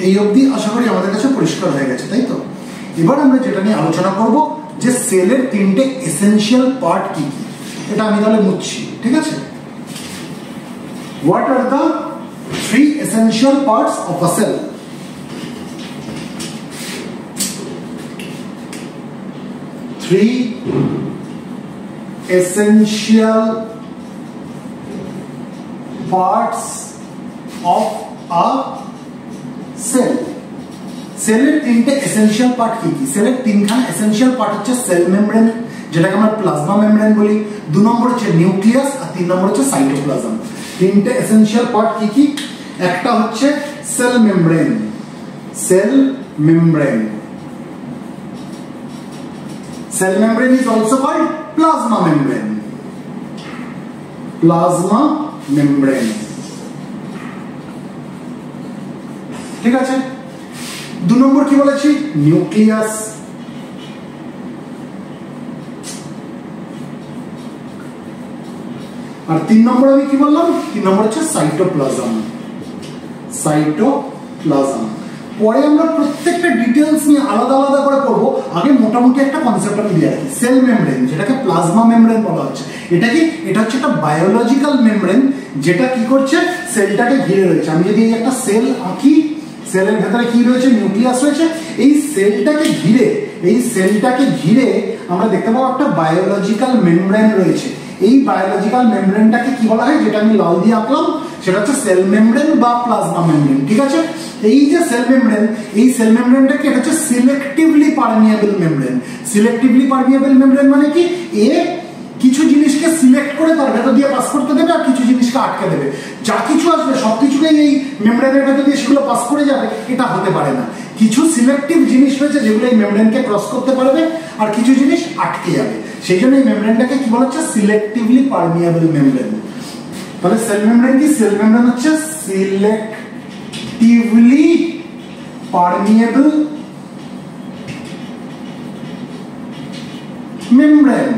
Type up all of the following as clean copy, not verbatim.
এই অবধি আশা করি আমাদের কাছে পরিষ্কার হয়ে গেছে, তাই তো? এবার আমরা যেটা নিয়ে আলোচনা করব যে সেলের তিনটে এসেনশিয়াল পার্ট কি কি। এটা আমি তাহলে মুছছি, ঠিক আছে? What are the 3 essential parts of a cell? Three essential parts of a cell. সেলের তিনটে এসেনশিয়াল পার্ট কি কি? সেলের তিনখানা এসেনশিয়াল পার্ট হচ্ছে সেল মেমব্রেন, যেটাকে আমরা প্লাজমা মেমব্রেন বলি, 2 নম্বর হচ্ছে নিউক্লিয়াস, আর 3 নম্বর হচ্ছে সাইটোপ্লাজম। তিনটে এসেনশিয়াল পার্ট কি কি? একটা হচ্ছে cell membrane, cell membrane. Cell membrane is also called plasma membrane. Plasma membrane. ঠিক আছে? 2 নম্বর কি বলেছি? নিউক্লিয়াস। আর 3 নম্বর আমি কি বললাম? 3 নম্বর হচ্ছে সাইটোপ্লাজম। সাইটোপ্লাজম। পরে আমরা প্রত্যেকটা ডিটেইলস নিয়ে আলাদা আলাদা করে পড়ব। আগে মোটামুটি একটা কনসেপ্ট আমি দিয়ে রাখি। সেল মেমব্রেন, যেটাকে প্লাজমা মেমব্রেন বলা হচ্ছে, এটা কি? এটা হচ্ছে একটা বায়োলজিক্যাল মেমব্রেন, যেটা কি করছে? সেলটাকে ঘিরে রয়েছে। আমি যদি এই একটা সেল আঁকি, সেলের ভেতরে কি রয়েছে? নিউক্লিয়াস রয়েছে। এই সেলটাকে ঘিরে আমরা দেখতে পাবো একটা বায়োলজিক্যাল মেমব্রেন রয়েছে। এই বায়োলজিক্যাল মেমব্রেনটাকে কি বলা হয়? যেটা আমি লাল দিয়ে আঁকলাম, সেটা হচ্ছে সেল মেমব্রেন বা প্লাজমা মেমব্রেন, ঠিক আছে? এই যে সেল মেমব্রেন, এই সেল মেমব্রেনটাকে এটা হচ্ছে selectively permeable membrane. Selectively permeable membrane মানে কি? কিছু জিনিসকে সিলেক্ট করে তার ভেতর দিয়ে পাস করতে দেবে, আর কিছু জিনিসকে আটকে দেবে। যা কিছু আসবে সবকিছুকেই এই মেমব্রেনের ভেতর দিয়ে সেগুলো পাস করে যাবে, এটা হতে পারে না। কিছু সিলেক্টিভ জিনিস রয়েছে যেগুলো এই মেমব্রেনকে ক্রস করতে পারবে, আর কিছু জিনিস আটকে যাবে। সেই জন্য এই মেমব্রেনটাকে কি বলা হচ্ছে? Selectively permeable membrane. তাহলে সেল মেমব্রেন কি? সেল মেমব্রেন হচ্ছে সিলেক্টিভলি পারমিয়েবল মেমব্রেন।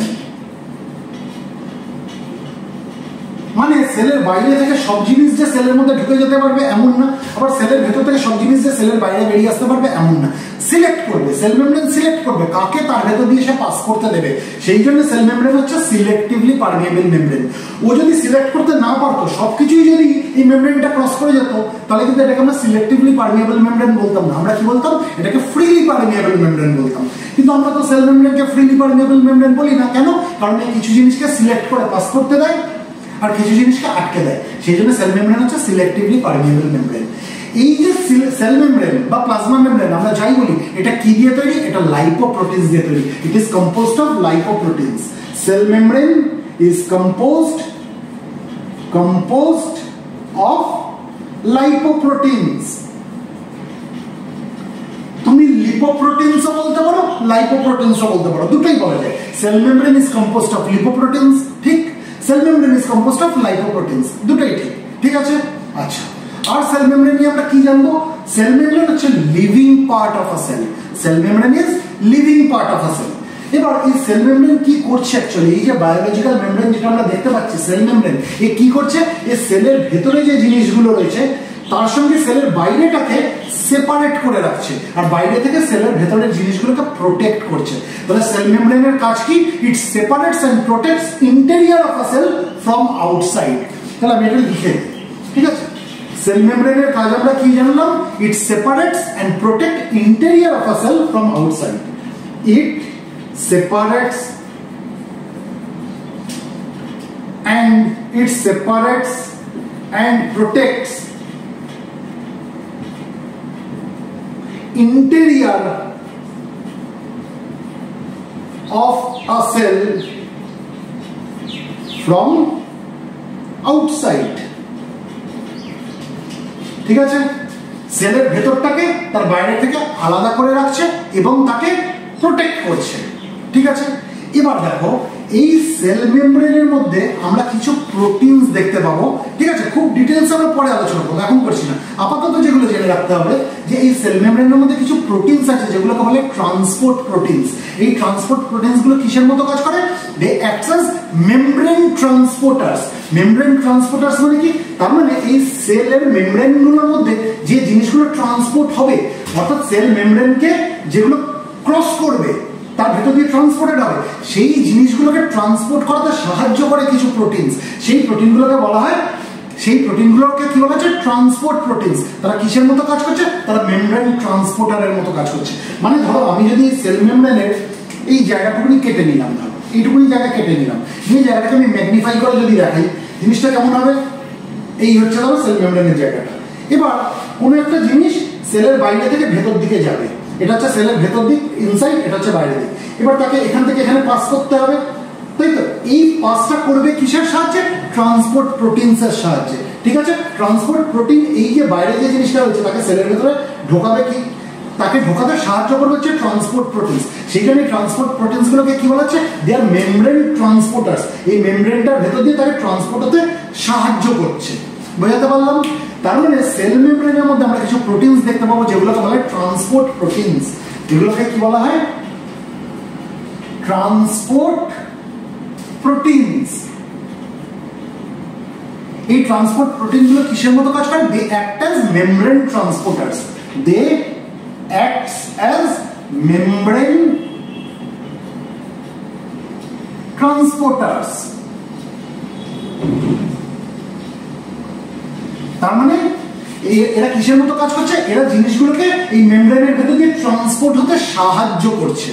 মানে সেলের বাইরে থেকে সব জিনিস যে সেলের মধ্যে ঢুকে যেতে পারবে এমন না, আবার সেলের ভেতর থেকে সব জিনিস যে সেলের বাইরে বেরিয়ে আসতে পারবে এমন না। সিলেক্ট করবে, সেল মেমব্রেন সিলেক্ট করবে কাকে তার ভেতর দিয়ে সে পাস করতে দেবে। সেই জন্য সেল মেমব্রেন হচ্ছে সিলেক্টিভলি পারমিয়েবল মেমব্রেন। ও যদি সিলেক্ট করতে না পারতো, সবকিছুই যদি এই মেমব্রেনটা ক্রস করে যেত, তাহলে কিন্তু এটাকে আমরা সিলেক্টিভলি পারমিয়েবল মেমব্রেন বলতাম না। আমরা কি বলতাম? এটাকে ফ্রিলি পারমিয়েবল মেমব্রেন বলতাম। কিন্তু আমরা তো সেল মেমব্রেনকে ফ্রিলি পারমিয়েবল মেমব্রেন বলি না। কেন? কারণ এই কিছু জিনিসকে সিলেক্ট করে পাস করতে দেয়, আর কিছু জিনিসকে আটকে দেয়। সেই জন্য সেল মেমব্রেন হচ্ছে সিলেক্টিভলি পারমিয়েবল মেমব্রেন। এই যে সেল মেমব্রেন বা প্লাজমা মেমব্রেন আমরা যাই বলি, এটা কি দিয়ে তৈরি? এটা লাইপোপ্রোটিনস দিয়ে তৈরি। It is composed of lipoproteins. Cell membrane is composed of lipoproteins. তুমি লিপোপ্রোটিনসও বলতে পারো, লাইপোপ্রোটিনসও বলতে পারো, দুটোই বলা যায়। Cell membrane is composed of lipoproteins, ঠিক? Cell membrane is composed of lipoproteins, দুটোই ঠিক। ঠিক আছে? আচ্ছা, আর সেল মেমব্রেন নিয়ে আমরা কি জানবো? সেল মেমব্রেন হচ্ছে living part of a cell. Cell membrane is living part of a cell. এবার এই সেল মেমব্রেন কি করছে অ্যাকচুয়ালি? এই যে বায়োলজিক্যাল মেমব্রেন যেটা আমরা দেখতে পাচ্ছি, সেল মেমব্রেন, এ কি করছে? এই সেলের ভেতরে যে জিনিসগুলো রয়েছে তার সঙ্গে সেলের বাইরেটাকে সেপারেট করে রাখছে, আর বাইরে থেকে সেলের ভেতরের জিনিসগুলোকে প্রোটেক্ট করছে। তাহলে সেল মেমব্রেনের কাজ কি? It separates and protects interior of a cell from outside. তাহলে আমি এটা লিখে দিই, ঠিক আছে? সেল মেমব্রেনের কাজ আমরা কি জানলাম? It separates and protect interior of a cell from outside. It separates and protects interior of a cell from outside. ঠিক আছে? সেলের ভেতরটাকে তার বাইরে থেকে আলাদা করে রাখছে এবং তাকে প্রোটেক্ট করছে। ঠিক আছে? এবার দেখো, এই সেল মেমব্রেনের মধ্যে আমরা কিছু প্রোটিনস দেখতে পাবো। ঠিক আছে? খুব ডিটেইলস আমরা পরে আলোচনা করবো, এখন করছি না। আপাতত যেগুলো জেনে রাখতে হবে, যে এই সেল মেমব্রেনের মধ্যে কিছু প্রোটিনস আছে যেগুলোকে বলে ট্রান্সপোর্ট প্রোটিনস। এই ট্রান্সপোর্ট প্রোটিনস গুলো কিসের মতো কাজ করে? They act as membrane transporters. Membrane transporters মানে কি? তার মানে এই সেলের মেমব্রেন গুলোর মধ্যে যে জিনিসগুলো ট্রান্সপোর্ট হবে, অর্থাৎ সেল মেমব্রেনকে যেগুলো ক্রস করবে তার ভেতর দিয়ে ট্রান্সপোর্টেড হবে, সেই জিনিসগুলোকে ট্রান্সপোর্ট করাতে সাহায্য করে কিছু প্রোটিনস। সেই প্রোটিনগুলোকে বলা হয়, সেই প্রোটিনগুলোকে কি বলা হচ্ছে? Transport proteins. তারা কিসের মতো কাজ করছে? তারা মেমব্রেন ট্রান্সপোর্টারের মতো কাজ করছে। মানে ধরো আমি যদি সেল মেমব্রেনের এই জায়গাটুকুনি কেটে নিলাম, ধরো এইটুকুনি জায়গা কেটে নিলাম, এই জায়গাটাকে আমি ম্যাগনিফাই করে যদি দেখাই, জিনিসটা কেমন হবে? এই হচ্ছে ধরো সেল মেমব্রেনের জায়গাটা। এবার কোনো একটা জিনিস সেলের বাইরে থেকে ভেতর দিকে যাবে, এটা হচ্ছে সেলের ভেতর দিক ইনসাইড, এটা হচ্ছে বাইরে দিক। এবার তাকে এখান থেকে এখানে পাস করতে হবে, তাই তো? এই পাসটা করবে কিসের সাহায্যে? ট্রান্সপোর্ট প্রোটিনস এর সাহায্যে। ঠিক আছে, ট্রান্সপোর্ট প্রোটিন এই যে বাইরে যে জিনিসটা হচ্ছে তাকে সেলের ভেতরে ঢোকাবে, কি তাকে ঢোকাতে সাহায্য করবে হচ্ছে ট্রান্সপোর্ট প্রোটিনস। সেইখানে ট্রান্সপোর্ট প্রোটিনস গুলোকে কি বলা হচ্ছে? দে আর মেমব্রেন ট্রান্সপোর্টার্স। এই মেমব্রেনটার ভেতর দিয়ে তাকে ট্রান্সপোর্ট হতে সাহায্য করছে। বোঝাতে পারলাম? তার মানে সেল মেমব্রেনের মধ্যে আমরা কিছু প্রোটিনস দেখতে পাবো যেগুলোকে বলা হয় ট্রান্সপোর্ট প্রোটিনস। এগুলোকে কি বলা হয়? Transport proteins. এই ট্রান্সপোর্ট প্রোটিনগুলো কিসের মতো কাজ করে? They act as membrane transporters. They acts as membrane transporters. তার মানে এরা কিসের মতো কাজ করছে? এরা জিনিসগুলোকে এই মেমব্রেনের ভেতর দিয়ে ট্রান্সপোর্ট হতে সাহায্য করছে।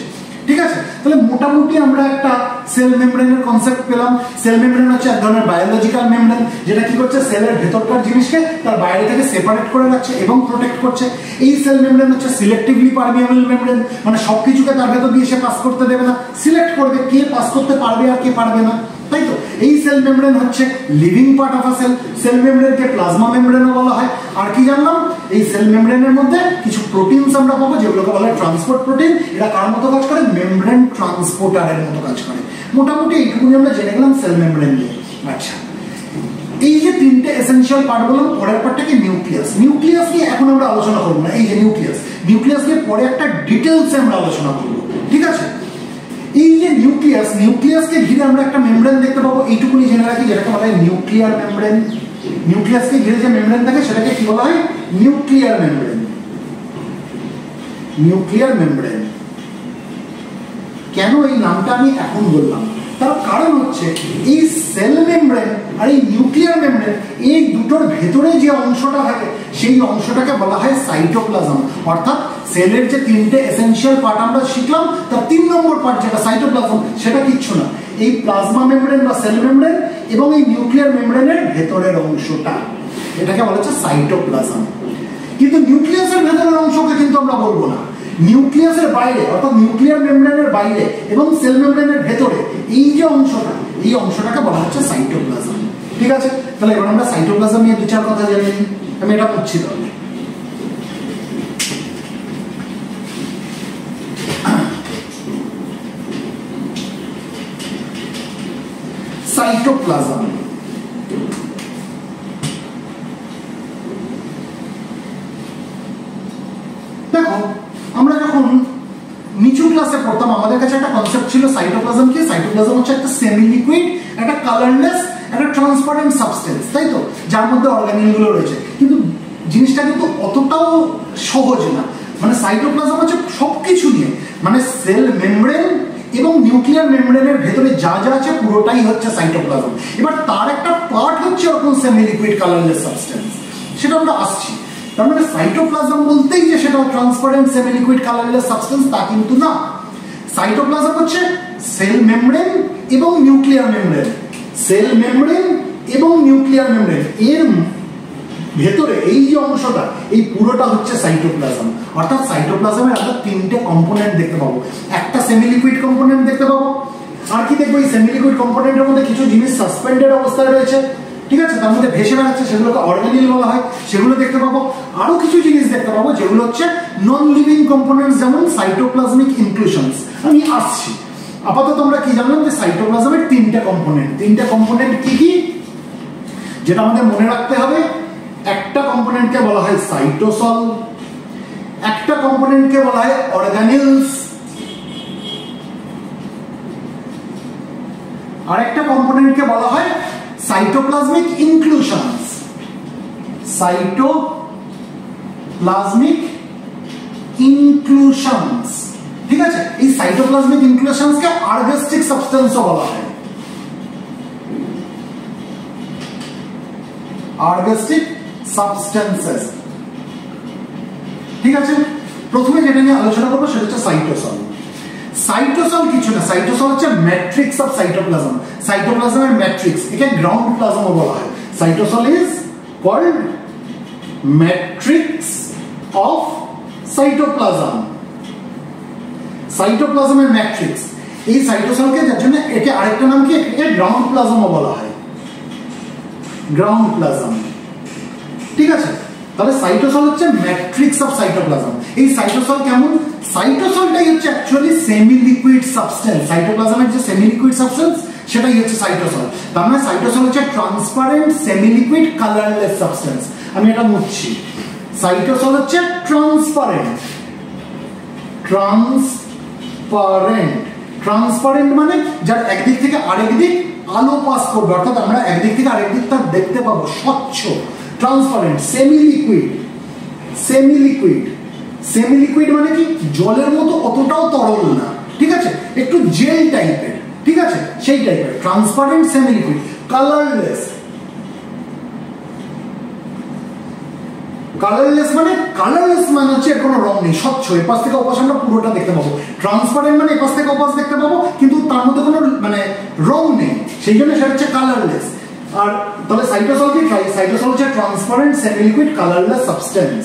ঠিক আছে, তাহলে মোটামুটি আমরা একটা সেল মেমব্রেনের কনসেপ্ট পেলাম। সেল মেমব্রেন হচ্ছে এক ধরনের বায়োলজিক্যাল মেমব্রেন, যেটা কি করছে? সেলের ভেতরকার জিনিসকে তার বাইরে থেকে সেপারেট করে রাখছে এবং প্রোটেক্ট করছে। এই সেল মেমব্রেন হচ্ছে সিলেক্টিভলি পারমিয়েবল মেমব্রেন, মানে সবকিছুকে তার ভেতর দিয়ে সে পাস করতে দেবে না, সিলেক্ট করবে কে পাস করতে পারবে আর কে পারবে না, তাই তো? এই সেল মেমব্রেন হচ্ছে living part of a cell. Cell মেমব্রেনকে প্লাজমা মেমব্রেনও বলা হয়। আর কি জানলাম? এই সেল মেমব্রেনের মধ্যে কিছু প্রোটিনস আমরা পাবো যেগুলোকে বলা হয় ট্রান্সপোর্ট প্রোটিন। এরা কার মতো কাজ করে? মেমব্রেন ট্রান্সপোর্টারের মতো কাজ করে। মোটামুটি এইটুকুনি আমরা জেনে গেলাম সেল মেমব্রেন নিয়ে। আচ্ছা, এই যে তিনটে এসেনশিয়াল পার্ট বললাম, পরের পার্টটাকে নিউক্লিয়াস। নিউক্লিয়াস নিয়ে এখন আমরা আলোচনা করবো না। এই যে নিউক্লিয়াস, নিউক্লিয়াস নিয়ে পরে একটা ডিটেলসে আমরা আলোচনা করবো। ঠিক আছে, এই যে নিউক্লিয়াস, নিউক্লিয়াসকে ঘিরে আমরা একটা মেমব্রেন দেখতে পাবো। এইটুকুনি জেনে রাখি, যেটাকে বলা হয় নিউক্লিয়ার মেমব্রেন। নিউক্লিয়াসকে ঘিরে যে মেমব্রেন থাকে সেটাকে কি বলা হয়? Nuclear membrane. Nuclear membrane. কেন এই নামটা আমি এখন বললাম? তার কারণ হচ্ছে এই সেল মেমব্রেন আর এই নিউক্লিয়ার মেমব্রেন, এই দুটোর ভেতরে যে অংশটা থাকে সেই অংশটাকে বলা হয় সাইটোপ্লাজম। অর্থাৎ সেলের যে তিনটে এসেনশিয়াল পার্ট আমরা শিখলাম, তার 3 নম্বর পার্ট যেটা সাইটোপ্লাজম, সেটা কিচ্ছু না, এই প্লাজমা মেমব্রেন বা সেল মেমব্রেন এবং এই নিউক্লিয়ার মেমব্রেনের ভেতরের অংশটা, এটাকে বলা হচ্ছে সাইটোপ্লাজম। কিন্তু নিউক্লিয়াসের ভেতরের অংশকে কিন্তু আমরা বলবো না। নিউক্লিয়াসের বাইরে, অর্থাৎ নিউক্লিয়ার মেমব্রেনের বাইরে এবং সেল মেমব্রেনের ভেতরে এই যে অংশটা, এই অংশটাকে বলা হচ্ছে সাইটোপ্লাজম। ঠিক আছে, তাহলে এবার আমরা সাইটোপ্লাজম নিয়ে 2-4 কথা জেনে নিই। আমি এটা পড়ছি তাহলে। সাইটোপ্লাজম, দেখো আমরা যখন নিচু ক্লাসে পড়তাম আমাদের কাছে একটা কনসেপ্ট ছিল সাইটোপ্লাজম কি? সাইটোপ্লাজম হচ্ছে একটা সেমি লিকুইড, একটা কালারলেস, একটা ট্রান্সপারেন্ট সাবস্টেন্স, তাই তো, যার মধ্যে অর্গানিল গুলো রয়েছে। কিন্তু জিনিসটা কিন্তু অতটাও সহজ না। মানে সাইটোপ্লাজম হচ্ছে সবকিছু নিয়ে, মানে সেল মেমব্রেন এবং নিউক্লিয়ার মেমব্রেনের ভেতরে যা যা আছে পুরোটাই হচ্ছে সাইটোপ্লাজম। এবার তার একটা পার্ট হচ্ছে ওরকম সেমি লিকুইড কালারলেস সাবস্টেন্স, সেটা আমরা আসছি। তার মানে সাইটোপ্লাজম বলতেই যে সেটা transparent semi liquid colourless substance তা কিন্তু না। সাইটোপ্লাজম হচ্ছে সেল মেমব্রেন এবং নিউক্লিয়ার মেমব্রেন, সেল মেমব্রেন এবং নিউক্লিয়ার মেমব্রেন এর ভেতরে এই যে অংশটা, এই পুরোটা হচ্ছে সাইটোপ্লাজম। অর্থাৎ সাইটোপ্লাজমের আমরা 3টে কম্পোনেন্ট দেখতে পাবো। একটা সেমি লিকুইড কম্পোনেন্ট দেখতে পাবো, আর কি দেখবো? এই সেমি লিকুইড কম্পোনেন্টের মধ্যে কিছু জিনিস সাসপেন্ডেড অবস্থায় রয়েছে, ঠিক আছে, তার মধ্যে ভেসে বেড়াচ্ছে, সেগুলোকে অর্গানিল বলা হয়, সেগুলো দেখতে পাবো। আরো কিছু জিনিস দেখতে পাবো যেগুলো হচ্ছে নন লিভিং কম্পোনেন্টস, যেমন সাইটোপ্লাজমিক ইনক্লুশনস। আমি আসছি, আপাতত আমরা কি জানলাম যে সাইটোপ্লাজমের 3টে কম্পোনেন্ট। 3টে কম্পোনেন্ট কি কি যেটা আমাদের মনে রাখতে হবে? একটা কম্পোনেন্টকে বলা হয় সাইটোসল, একটা কম্পোনেন্টকে বলা হয় অর্গানেলস, আর একটা কম্পোনেন্টকে বলা হয় সাইটোপ্লাজমিক ইনক্লুশনস। সাইটোপ্লাজমিক ইনক্লুশনস, ঠিক আছে। এই সাইটোপ্লাজমিক ইনক্লুশনসকে অর্গাস্টিক সাবস্টেন্সও বলা হয়, অর্গাস্টিক সাবস্টেন্সেস, ঠিক আছে। প্রথমে যেটা নিয়ে আলোচনা করবো সেটা হচ্ছে সাইটোসল। সাইটোসল কিছু না, সাইটোসল হচ্ছে ম্যাট্রিক্স অফ সাইটোপ্লাজম, সাইটোপ্লাজমের ম্যাট্রিক্স, একে গ্রাউন্ড প্লাজমও বলা হয়। Cytosol is called matrix of cytoplasm, সাইটোপ্লাজমের ম্যাট্রিক্স। এই সাইটোসলকে যার জন্য একে আরেকটা নাম কি, একে গ্রাউন্ড প্লাজমও বলা হয়, গ্রাউন্ড প্লাজম, ঠিক আছে। তাহলে সাইটোসল হচ্ছে ম্যাট্রিক্স অফ সাইটোপ্লাজম। এই সাইটোসল কেমন? সাইটোসলটাই হচ্ছে অ্যাকচুয়ালি সেমি লিকুইড সাবস্টেন্স, সাইটোপ্লাজমের যে সেমি লিকুইড সাবস্টেন্স সেটাই হচ্ছে সাইটোসল। তার মানে সাইটোসল হচ্ছে transparent semi liquid colourless substance. আমি এটা মুছছি, সাইটোসল হচ্ছে ট্রান্সপারেন্ট, ট্রান্সপারেন্ট মানে যার একদিক থেকে আরেক দিক আলো পাস করবে, অর্থাৎ আমরা একদিক থেকে আরেক দিক তার দেখতে পাবো, স্বচ্ছ, transparent, semi liquid. Semi liquid মানে কি, জলের মতো অতটাও তরল না, ঠিক আছে, একটু জেল টাইপের, ঠিক আছে, সেই টাইপের ট্রান্সপারেন্ট সেমি লিকুইড। কালারলেস মানে হচ্ছে এর কোনো রং নেই, স্বচ্ছ, এপাশ থেকে ওপাশ আমরা পুরোটা দেখতে পাবো। ট্রান্সপারেন্ট মানে এপাশ থেকে ওপাশ দেখতে পাবো কিন্তু তার মধ্যে কোনো মানে রং নেই, সেই জন্য সেটা হচ্ছে কালারলেস। আর তাহলে সাইটোসল কি? সাইটোসল হচ্ছে transparent semi liquid colourless substance.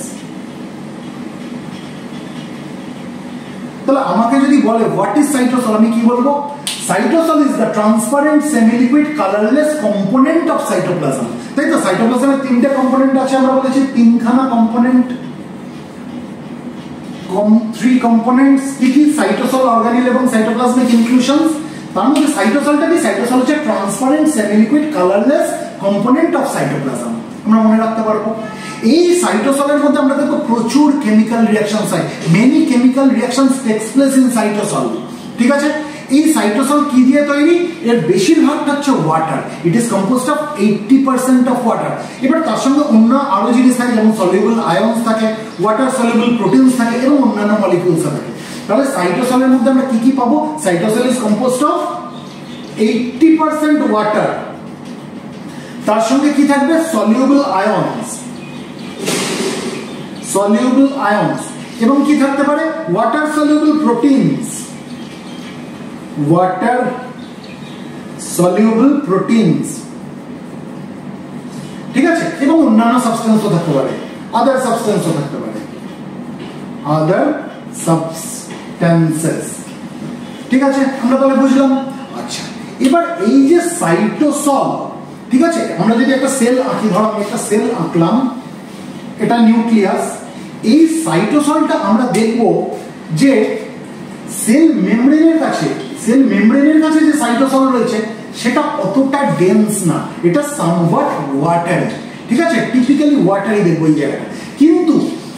তাহলে আমাকে যদি বলে হোয়াট ইজ সাইটোসল, আমি কি বলবো? Cytosol is the transparent semi liquid colourless component of cytoplasm. তাই তো, সাইটোপ্লাজমের তিনটে কম্পোনেন্ট আছে, আমরা বলেছি তিনখানা কম্পোনেন্ট, থ্রি কম্পোনেন্টস। কি কি? সাইটোসল, অর্গানেল এবং সাইটোপ্লাজমিক ইনক্লুশনস। তার মধ্যে সাইটোসলটা কি? সাইটোসল হচ্ছে transparent semi liquid colourless component of cytoplasm, আমরা মনে রাখতে পারবো। এই সাইটোসলের মধ্যে আমরা দেখো প্রচুর কেমিক্যাল রিঅ্যাকশনস হয়, many chemical reactions tax place in cytosol, ঠিক আছে। এই সাইটোসল কি দিয়ে তৈরি? এর বেশিরভাগটা হচ্ছে water, it is composed of 80% of water. এবার তার সঙ্গে অন্য আরো জিনিস থাকে, যেমন সলিউবল আয়নস থাকে, ওয়াটার সলিউবল প্রোটিনস থাকে এবং অন্যান্য মলিকিউলস থাকে। তাহলে সাইটোসলের মধ্যে আমরা কি কি পাবো? Cytosol is composed of 80% water, তার সঙ্গে কি থাকবে? সলিউবল আয়নস, এবং কি থাকতে পারে? Water soluble proteins, water soluble proteins, ঠিক আছে, এবং অন্যান্য সাবস্টেন্সও থাকতে পারে, আদার সাবস্টেন্সও থাকতে পারে, আদার সাবস্টেন্সেস, ঠিক আছে। আমরা তাহলে বুঝলাম। আচ্ছা, এবার এই যে সাইটোসল, ঠিক আছে, আমরা যদি একটা সেল আঁকি, ধরো আমি একটা সেল আঁকলাম, এটা নিউক্লিয়াস। এই সাইটোসলটা আমরা দেখব যে সেল মেমব্রেনের কাছে যে সাইটোসল রয়েছে সেটা অতটা ডেন্স না, এটা সামওয়াট ওয়াটারি, ঠিক আছে, টিপিক্যালি ওয়াটারি দেখবো এই জায়গাটা। কিন্তু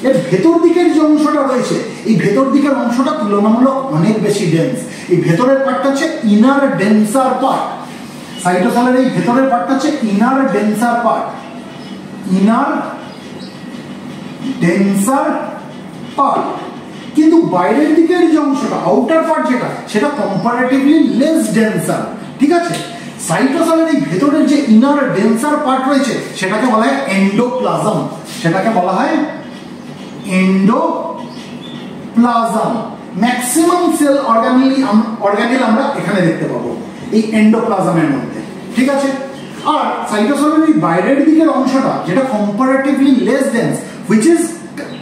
এর ভেতর দিকের যে অংশটা রয়েছে, এই ভেতর দিকের অংশটা তুলনামূলক অনেক বেশি ডেন্স। এই ভেতরের পার্টটা হচ্ছে ইনার ডেন্সার পার্ট, সাইটোসলের এই ভেতরের পার্টটা হচ্ছে ইনার ডেন্সার পার্ট, ইনার ডেন্সার পার্ট। কিন্তু বাইরের দিকের যে অংশটা, আউটার পার্ট যেটা, সেটা কম্পারেটিভলি লেস ডেন্সার, ঠিক আছে। সাইটোসলের এই ভেতরের যে ইনার ডেন্সার পার্ট রয়েছে সেটাকে বলা হয় এন্ডোপ্লাজম, সেটাকে বলা হয় এন্ডোপ্লাজম। ম্যাক্সিমাম সেল অর্গানেল আমরা এখানে দেখতে পাবো এই এন্ডোপ্লাজমের মধ্যে, ঠিক আছে। আর সাইটোসলের এই বাইরের দিকের অংশটা যেটা comparatively less dense, which is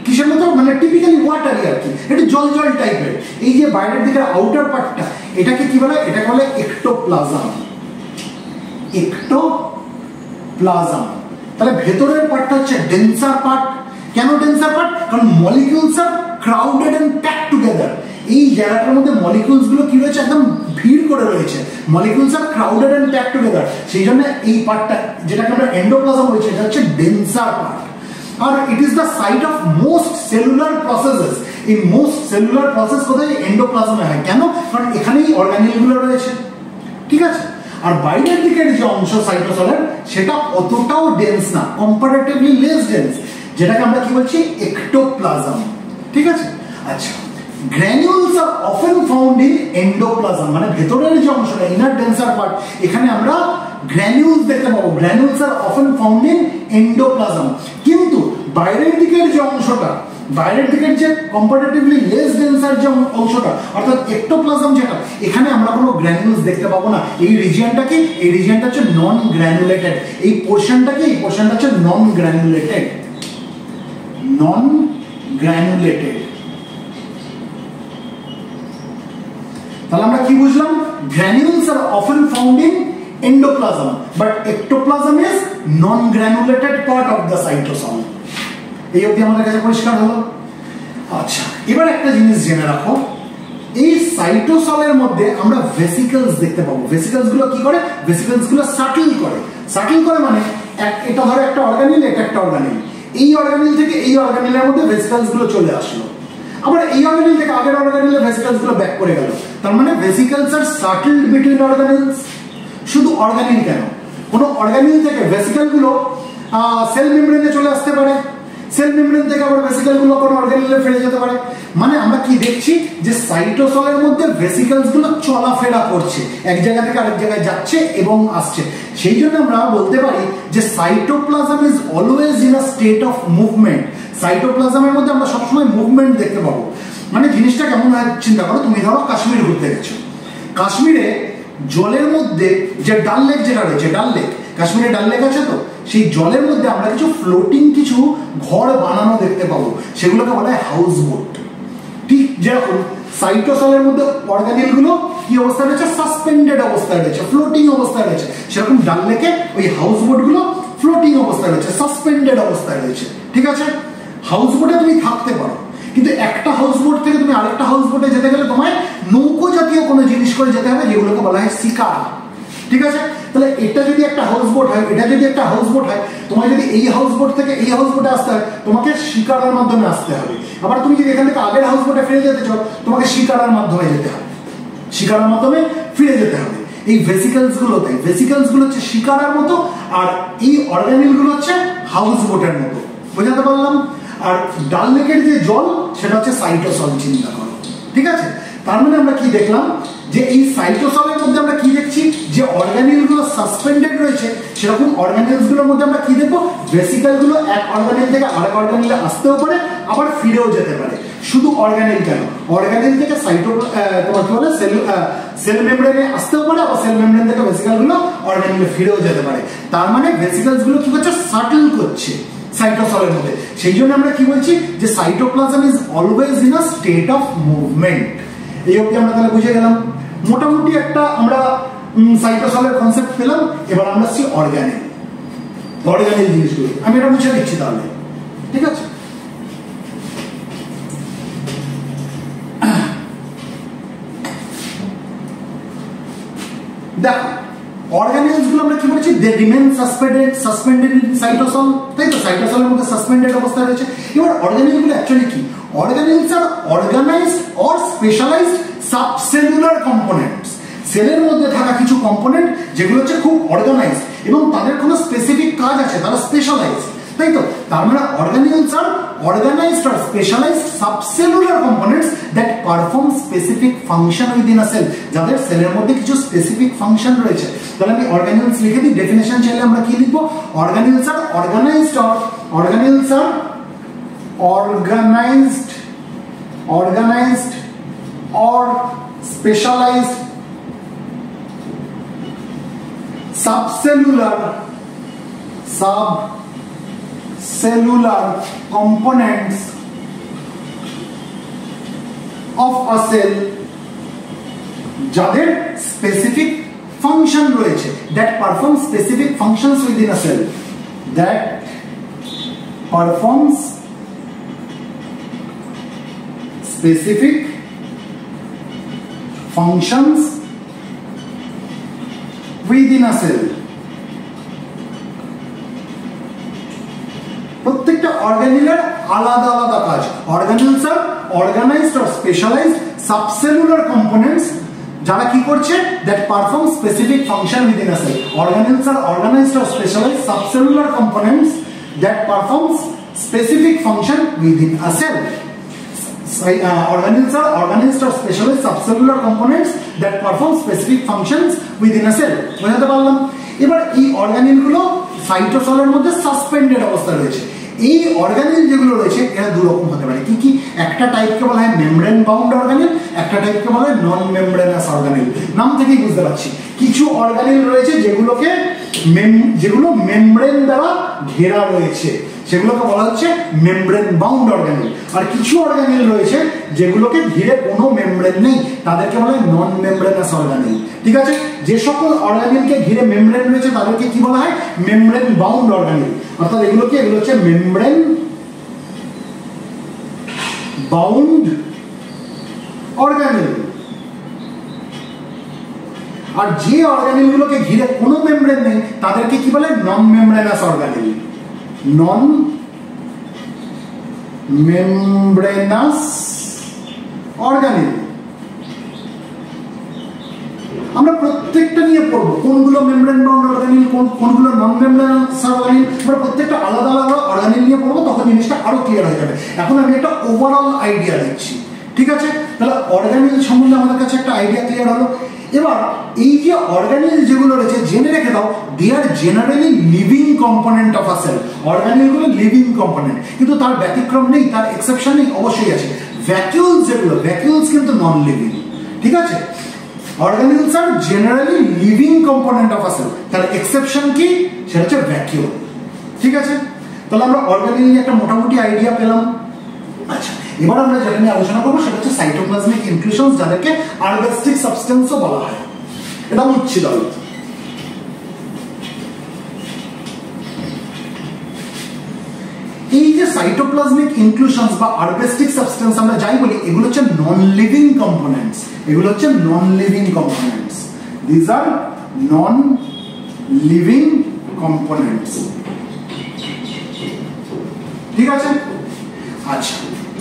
কিসের মতো, মানে টিপিক্যালি ওয়াটারি আর কি, এটা জল টাইপের। এই যে বাইরের দিকের আউটার পার্টটা, এটাকে কি বলে? এটাকে বলে এক্টোপ্লাজম, এক্টোপ্লাজম। তাহলে ভেতরের পার্টটা হচ্ছে ডেন্সার পার্ট। কেন ডেন্সার পার্ট? কারণ molecules are crowded and packed together. এই জায়গাটার মধ্যে মলিকিউলস গুলো কি রয়েছে? একদম ভিড় করে রয়েছে, molecules are crowded and packed together. সেই জন্য এই পার্টটা, যেটাকে আমরা এন্ডোপ্লাজম বলছি, এটা হচ্ছে ডেন্সার পার্ট। আর it is the site of most cellular processes, in most cellular process কোথায়? এন্ডোপ্লাজমে হয়। কেন? কারণ এখানেই অর্গানিলগুলো রয়েছে, ঠিক আছে। আর বাইরের দিকের যে অংশ সাইটোসলের সেটা অতটাও ডেন্স না, কম্পারেটিভলি লেস ডেন্স, যেটাকে আমরা কি বলছি? এক্টোপ্লাজম, ঠিক আছে। আচ্ছা, granules are often found in endoplasm, মানে ভেতরের যে অংশটা, ইনার ডেন্সার পার্ট, এখানে আমরা গ্র্যানিউলস দেখতে পাবো। Granules are often found in endoplasm. কিন্তু বাইরের দিকের যে অংশটা, বাইরের দিকের যে কম্পারেটিভলি লেস ডেন্সার যে অংশটা, অর্থাৎ এক্টোপ্লাজম যেটা, এখানে আমরা কোনো গ্র্যানিউলস দেখতে পাবো না। এই রিজিয়নটা কি? এই রিজিয়নটা হচ্ছে নন গ্র্যানুলেটেড। এই পোর্শনটা কি? এই পোর্শনটা হচ্ছে নন গ্র্যানুলেটেড, নন গ্র্যানুলেটেড। তাহলে আমরা কি বুঝলাম? Granules are often found in endoplasm, but ectoplasm is non-granulated part of the cytosol. এই অবধি আমাদের কাছে পরিষ্কার হলো। আচ্ছা, এবার একটা জিনিস জেনে রাখো, এই সাইটোসলের মধ্যে আমরা ভেসিকলস দেখতে পাবো। ভেসিকলস গুলো কি করে? ভেসিকলস গুলো সাটল করে। সাটল করে মানে এটা ধরো একটা অর্গানিল, এটা একটা অর্গানিল, এই অর্গানিল থেকে এই অর্গানিলের মধ্যে ভেসিকলস গুলো চলে আসলো, আবার এই অর্গানিল থেকে আগের অর্গানিলের ভেসিকলস গুলো ব্যাক করে গেল। তার মানে ভেসিকলস আর সাটলড বিটুইন অর্গানিলস। শুধু অর্গানিল কেন, কোনো অর্গানিল থেকে ভেসিকল গুলো সেল মেমব্রেনে চলে আসতে পারে, সেল মেমব্রেন থেকে আবার ভেসিকল গুলো কোনো অর্গানিলে ফিরে যেতে পারে। মানে আমরা কি দেখছি? যে সাইটোসলের মধ্যে ভেসিকলস গুলো চলাফেরা করছে, এক জায়গা থেকে আরেক জায়গায় যাচ্ছে এবং আসছে। সেই জন্য আমরা বলতে পারি যে cytoplasm is always in a state of movement. সাইটোপ্লাজমের মধ্যে আমরা সবসময় মুভমেন্ট দেখতে পাবো। মানে জিনিসটা কেমন হয় চিন্তা করো, তুমি ধরো কাশ্মীর ঘুরতে গেছো, কাশ্মীরে জলের মধ্যে যে ডাল লেক যেটা রয়েছে, ডাল লেক, কাশ্মীরে ডাল লেক আছে, তো সেই জলের মধ্যে আমরা কিছু ফ্লোটিং কিছু ঘর বানানো দেখতে পাবো, সেগুলোকে বলা হয় হাউস বোট। ঠিক যেরকম সাইটোসলের মধ্যে অর্গানিল গুলো কি অবস্থায় রয়েছে? সাসপেন্ডেড অবস্থায় রয়েছে, ফ্লোটিং অবস্থায় রয়েছে। সেরকম ডাল লেকে ওই হাউস বোট গুলো ফ্লোটিং অবস্থায় রয়েছে, সাসপেন্ডেড অবস্থায় রয়েছে, ঠিক আছে। হাউস বোটে তুমি থাকতে পারো, কিন্তু একটা হাউস বোট থেকে তুমি আরেকটা হাউস বোটে যেতে গেলে তোমায় নৌকো জাতীয় কোনো জিনিস করে যেতে হবে, যেগুলোকে বলা হয় শিকার, ঠিক আছে। তাহলে এটা যদি একটা হাউস বোট হয়, এটা যদি একটা হাউস বোট হয়, তোমায় যদি এই হাউস বোট থেকে এই হাউস বোটে আসতে হয়, তোমাকে শিকারের মাধ্যমে আসতে হবে। আবার তুমি যদি এখান থেকে আগের হাউস বোটে ফিরে যেতে চাও, তোমাকে শিকারের মাধ্যমে যেতে হবে, শিকারের মাধ্যমে ফিরে যেতে হবে। এই ভেসিকলস গুলো, তাই ভেসিকলস গুলো হচ্ছে শিকারের মতো, আর এই অর্গানিল গুলো হচ্ছে হাউস বোটের মতো। বোঝাতে পারলাম? আর ডাল লেকের যে জল সেটা হচ্ছে সাইটোসল, চিন্তা করো, ঠিক আছে। তার মানে আমরা কি দেখলাম? যে এই সাইটোসলের মধ্যে আমরা কি দেখছি? যে অর্গানিল গুলো সাসপেন্ডেড রয়েছে, সেরকম অর্গানিলস গুলোর মধ্যে আমরা কি দেখবো? ভেসিকল গুলো এক অর্গানিল থেকে আরেক অর্গানিলে আসতেও পারে, আবার ফিরেও যেতে পারে। শুধু অর্গানিল কেন, অর্গানিল থেকে তোমার কি বলে সেল মেমব্রেনে আসতেও পারে, আবার সেল মেমব্রেন থেকে ভেসিকল গুলো অর্গানিলে ফিরেও যেতে পারে। তার মানে ভেসিকলস গুলো কি করছে? সাটল করছে সাইটোসলের মধ্যে। সেই জন্য আমরা কি বলছি? যে cytoplasm is always in a state of movement. এই অবধি আমরা তাহলে বুঝে গেলাম মোটামুটি একটা আমরা সাইটোসলের কনসেপ্ট পেলাম। এবার আমরা আসছি অর্গানিল, অর্গানিল জিনিসগুলো আমি এটা মুছে দিচ্ছি তাহলে, ঠিক আছে। দেখো অর্গানিলস গুলো আমরা কি বলেছি? দে রিমেন সাসপেন্ডেড ইন সাইটোসল, তাই তো? সাইটোসলের মধ্যে সাসপেন্ডেড অবস্থায় রয়েছে। এবার অর্গানিল গুলো অ্যাকচুয়ালি কি? Organelles are organized or specialized subcellular components. সেলের মধ্যে থাকা কিছু কম্পোনেন্ট যেগুলো হচ্ছে খুব অর্গানাইজড এবং তাদের কোনো স্পেসিফিক কাজ আছে, তারা স্পেশালাইজড, তাই তো? তার মানে organelles are organized or specialized subcellular components that perform specific function within a cell, যাদের সেলের মধ্যে কিছু স্পেসিফিক ফাংশন রয়েছে। তাহলে আমি অর্গানিলস লিখে দিই, ডেফিনেশন চাইলে আমরা কি লিখবো? Organelles are organized or organelles are organized or specialized subcellular components of a cell যাদের স্পেসিফিক ফাংশন রয়েছে, that perform specific functions within a cell, that performs specific functions within a cell. প্রত্যেকটা অর্গানিলের আলাদা আলাদা কাজ। Organelles are organized or specialized subcellular components যারা কি করছে that perform specific function within a cell. Organelles are organized or specialized subcellular components that performs specific function within a cell. Organelles are organized or specialized subcellular components that perform specific functions within a cell. বুঝতে পারলাম? এবার এই organelle গুলো সাইটোসলের মধ্যে suspended অবস্থায় রয়েছে। এই organelle যেগুলো রয়েছে এরা দু রকম হতে পারে। কি কি? একটা টাইপকে বলা হয় মেমব্রেন বাউন্ড অর্গানেল, একটা টাইপকে বলা হয় নন মেমব্রেনাস অর্গানেল। নাম থেকেই বুঝতে পারছি কিছু অর্গানেল রয়েছে যেগুলো মেমব্রেন দ্বারা ঘেরা রয়েছে, সেগুলোকে বলা হচ্ছে মেমব্রেন বাউন্ড অর্গানেল। আর কিছু অর্গানেল রয়েছে যেগুলোকে ঘিরে কোনো মেমব্রেন নেই, তাদেরকে বলা হয় নন মেমব্রেনাস অর্গানেল। ঠিক আছে, যে সকল অর্গানেলকে ঘিরে মেমব্রেন রয়েছে তাদেরকে কি বলা হয়? Membrane bound organelle. অর্থাৎ এগুলো হচ্ছে মেমব্রেন বাউন্ড অর্গানেল। আর যে অর্গানেল গুলোকে ঘিরে কোনো মেমব্রেন নেই তাদেরকে কি বলে? নন মেমব্রেনাস অর্গানেল। নন মেমব্রেনাস অর্গানেল। আমরা প্রত্যেকটা নিয়ে পড়বো, কোনগুলো মেমব্রেন বাউন্ড অর্গানেল, কোনগুলো নন মেমব্রেনাস অর্গানেল। আমরা প্রত্যেকটা আলাদা আলাদা অর্গানেল নিয়ে পড়বো, তখন জিনিসটা আরো ক্লিয়ার হয়ে যাবে। এখন আমি একটা ওভারঅল আইডিয়া দিচ্ছি। ঠিক আছে, তাহলে অর্গানেল সম্বন্ধে আমাদের কাছে একটা আইডিয়া ক্লিয়ার হলো। এবার এই যে অর্গানেল যেগুলো রয়েছে জেনে রেখে দাও, they are generally living component of a cell. Organelle গুলো লিভিং কম্পোনেন্ট, কিন্তু তার ব্যতিক্রম নেই, তার এক্সেপশন নেই, অবশ্যই আছে। ভ্যাকিউলস যেগুলো, ভ্যাকিউলস কিন্তু নন লিভিং। ঠিক আছে, organelles are generally living component of a cell, তার এক্সেপশন কি? সেটা হচ্ছে ভ্যাকিউল। ঠিক আছে, তাহলে আমরা অর্গানেল নিয়ে একটা মোটামুটি আইডিয়া পেলাম। আচ্ছা, এবার আমরা যেটা নিয়ে আলোচনা করবো সেটা হচ্ছে সাইটোপ্লাজমিক ইনক্লুশনস, যাদেরকে আরবাস্টিক সাবস্টেন্সও বলা হয়। এটা উচ্ছিল। এই যে সাইটোপ্লাজমিক ইনক্লুশনস বা আরবাস্টিক সাবস্টেন্স আমরা যাই বলি, এগুলো হচ্ছে নন লিভিং কম্পোনেন্টস। এগুলো হচ্ছে non living components. This are non living components. ঠিক আছে, আচ্ছা,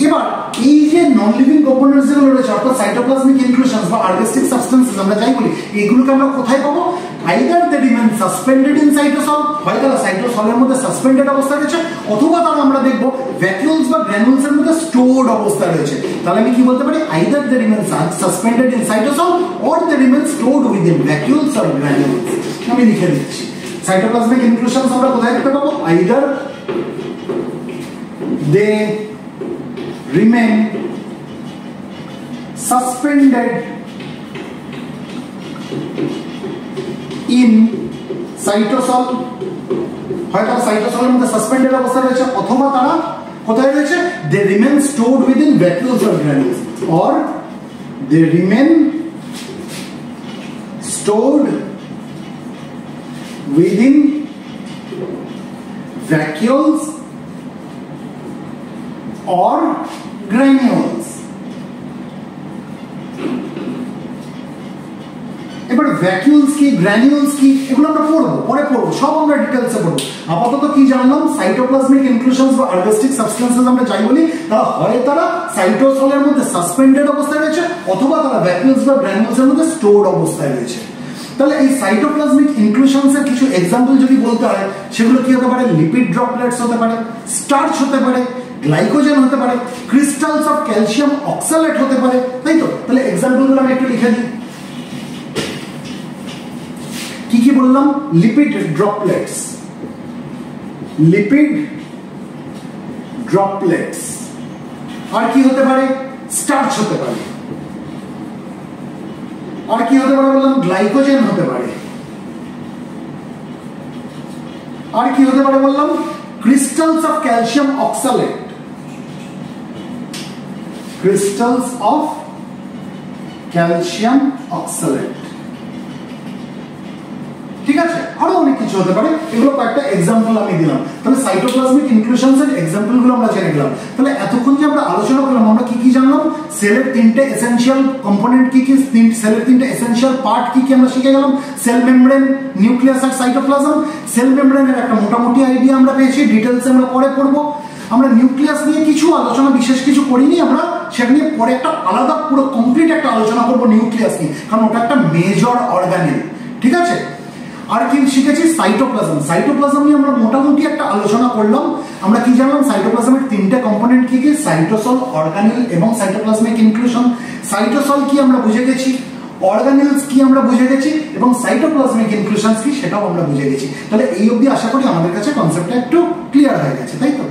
এবার এই যে নন লিভিং কম্পোনেন্টস যেগুলো রয়েছে অর্থাৎ সাইটোপ্লাজমিক ইনক্লুশনস বা আরবাস্টিক সাবস্টেন্সেস আমরা যাই বলি, এগুলোকে আমরা কোথায় পাবো? Either they remain suspended in cytosol, হয় তারা সাইটোসলের মধ্যে সাসপেন্ডেড অবস্থায় রয়েছে, অথবা তারা আমরা দেখবো ভ্যাকিউলস বা গ্র্যানুলস এর মধ্যে স্টোরড অবস্থায় রয়েছে। তাহলে আমি কি বলতে পারি? Either they remain suspended in cytosol or they remain stored within vacuoles or granules. আমি লিখে দিচ্ছি, সাইটোপ্লাজমিক ইনক্লুশনস আমরা কোথায় দেখতে পাবো? Either they remain suspended in cytosol, হয়তো সাইটোসলের মধ্যে সাসপেন্ডেড অবস্থায় রয়েছে, অথবা তারা কোথায় রয়েছে? they remain stored within vacuoles or granules, or they remain stored within vacuoles or granules। এবার ভ্যাকিউলস কি, গ্র্যানুলস কি, এগুলো আমরা পড়বো, পরে পড়বো, সব আমরা ডিটেইলসে পড়বো। আপাতত কি জানলাম? সাইটোপ্লাজমিক ইনক্লুশনস বা আরবাস্টিক সাবস্টেন্সেস আমরা যাই বলি, তারা হয় তারা সাইটোসলের মধ্যে সাসপেন্ডেড অবস্থায় রয়েছে, অথবা তারা ভ্যাকিউলস বা গ্র্যানুলস এর মধ্যে স্টোরড অবস্থায় রয়েছে। তাহলে এই সাইটোপ্লাজমিক ইনক্লুশনস এর কিছু এক্সাম্পল যদি বলতে হয়, সেগুলো কি হতে পারে? লিপিড ড্রপলেটস হতে পারে, স্টার্চ হতে পারে, গ্লাইকোজেন হতে পারে, ক্রিস্টালস অফ ক্যালসিয়াম অক্সালেট হতে পারে, তাই তো? তাহলে এক্সাম্পলগুলো আমি একটু লিখে দিই। কি কি বললাম? Lipid droplets, lipid droplets. আর কি হতে পারে? স্টার্চ হতে পারে। আর কি হতে পারে বললাম? গ্লাইকোজেন হতে পারে। আর কি হতে পারে বললাম? Crystals of calcium oxalate, crystals of calcium oxalate. ঠিক আছে, আরো অনেক কিছু হতে পারে, এগুলো কয়েকটা এক্সাম্পল আমি দিলাম। তাহলে সাইটোপ্লাজমিক ইনক্লুশনস এর এক্সাম্পল গুলো আমরা জেনে গেলাম। তাহলে এতক্ষণ যে আমরা আলোচনা করলাম, আমরা কি কি জানলাম? সেলের তিনটে এসেনশিয়াল কম্পোনেন্ট কি কি, সেলের তিনটে এসেনশিয়াল পার্ট কি কি আমরা শিখে গেলাম। সেল মেমব্রেন, নিউক্লিয়াস আর সাইটোপ্লাজম। সেল মেমব্রেনের একটা মোটামুটি আইডিয়া আমরা পেয়েছি, ডিটেইলসে আমরা পরে পড়বো। আমরা নিউক্লিয়াস নিয়ে কিছু আলোচনা বিশেষ কিছু করিনি, আমরা সেটা নিয়ে পরে একটা আলাদা পুরো কমপ্লিট একটা আলোচনা করবো নিউক্লিয়াস নিয়ে, কারণ ওটা একটা মেজর অর্গানেল। ঠিক আছে, আর কি শিখেছি? সাইটোপ্লাজম। সাইটোপ্লাজম নিয়ে আমরা মোটামুটি একটা আলোচনা করলাম। আমরা কি জানলাম? সাইটোপ্লাজমের তিনটে কম্পোনেন্ট কি কি? সাইটোসল, অর্গানেল এবং সাইটোপ্লাজমিক ইনক্লুশন। সাইটোসল কি আমরা বুঝে গেছি, অর্গানেলস কি আমরা বুঝে গেছি, এবং সাইটোপ্লাজমিক ইনক্লুশনস কি সেটাও আমরা বুঝে গেছি। তাহলে এই অবধি আশা করি আমাদের কাছে কনসেপ্টটা একটু ক্লিয়ার হয়ে গেছে, তাই তো?